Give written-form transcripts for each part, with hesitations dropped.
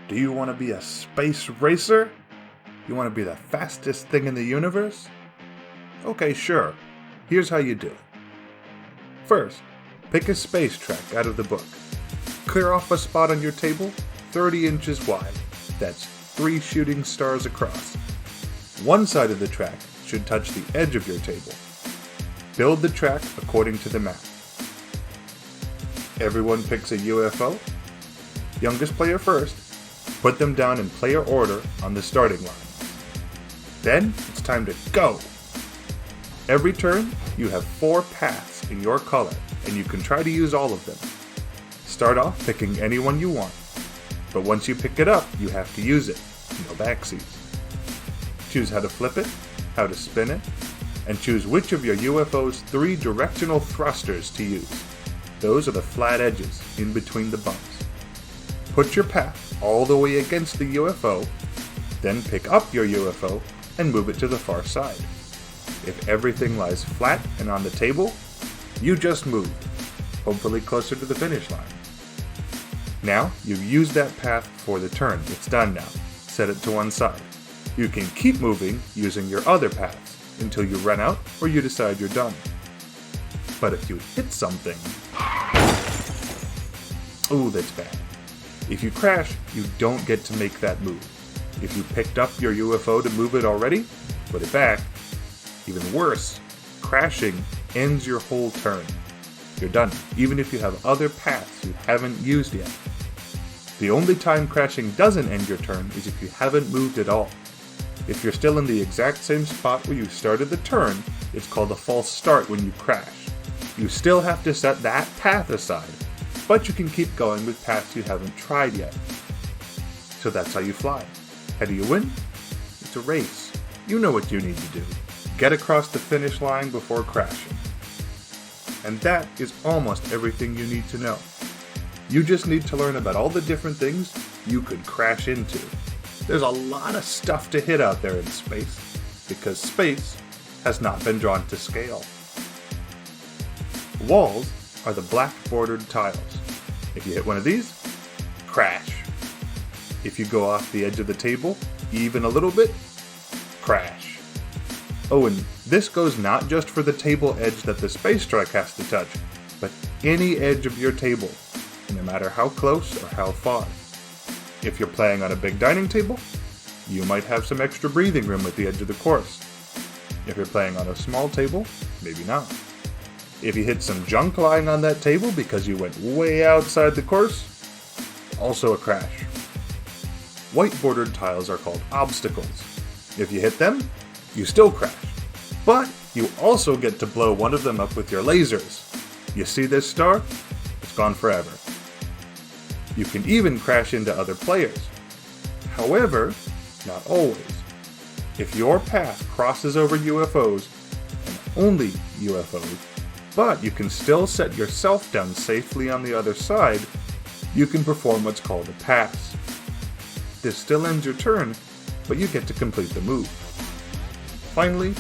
Do you want to be a space racer? You want to be the fastest thing in the universe? Okay, sure. Here's how you do it. First, pick a space track out of the book. Clear off a spot on your table 30 inches wide. That's 3 shooting stars across. One side of the track should touch the edge of your table. Build the track according to the map. Everyone picks a UFO. Youngest player first. Put them down in player order on the starting line. Then it's time to go! Every turn, you have 4 paths in your color, and you can try to use all of them. Start off picking any one you want, but once you pick it up, you have to use it. No backseas. Choose how to flip it, how to spin it, and choose which of your UFO's 3 directional thrusters to use. Those are the flat edges in between the bumps. Put your path all the way against the UFO, then pick up your UFO and move it to the far side. If everything lies flat and on the table, you just moved, hopefully closer to the finish line. Now, you've used that path for the turn. It's done now. Set it to one side. You can keep moving using your other paths until you run out or you decide you're done. But if you hit something... ooh, that's bad. If you crash, you don't get to make that move. If you picked up your UFO to move it already, put it back. Even worse, crashing ends your whole turn. You're done, even if you have other paths you haven't used yet. The only time crashing doesn't end your turn is if you haven't moved at all. If you're still in the exact same spot where you started the turn, it's called a false start when you crash. You still have to set that path aside, but you can keep going with paths you haven't tried yet. So that's how you fly. How do you win? It's a race. You know what you need to do. Get across the finish line before crashing. And that is almost everything you need to know. You just need to learn about all the different things you could crash into. There's a lot of stuff to hit out there in space, because space has not been drawn to scale. Walls are the black bordered tiles. If you hit one of these, crash. If you go off the edge of the table, even a little bit, crash. Oh, and this goes not just for the table edge that the space truck has to touch, but any edge of your table, no matter how close or how far. If you're playing on a big dining table, you might have some extra breathing room at the edge of the course. If you're playing on a small table, maybe not. If you hit some junk lying on that table because you went way outside the course, also a crash. White bordered tiles are called obstacles. If you hit them, you still crash. But you also get to blow one of them up with your lasers. You see this star? It's gone forever. You can even crash into other players. However, not always. If your path crosses over UFOs, and only UFOs, but you can still set yourself down safely on the other side, you can perform what's called a pass. This still ends your turn, but you get to complete the move. Finally,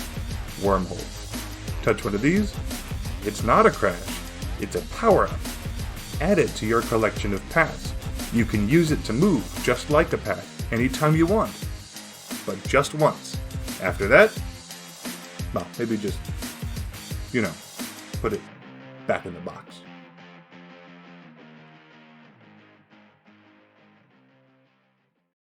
wormholes. Touch one of these, it's not a crash, it's a power-up. Add it to your collection of paths. You can use it to move just like a path anytime you want, but just once. After that, well, maybe just, put it back in the box.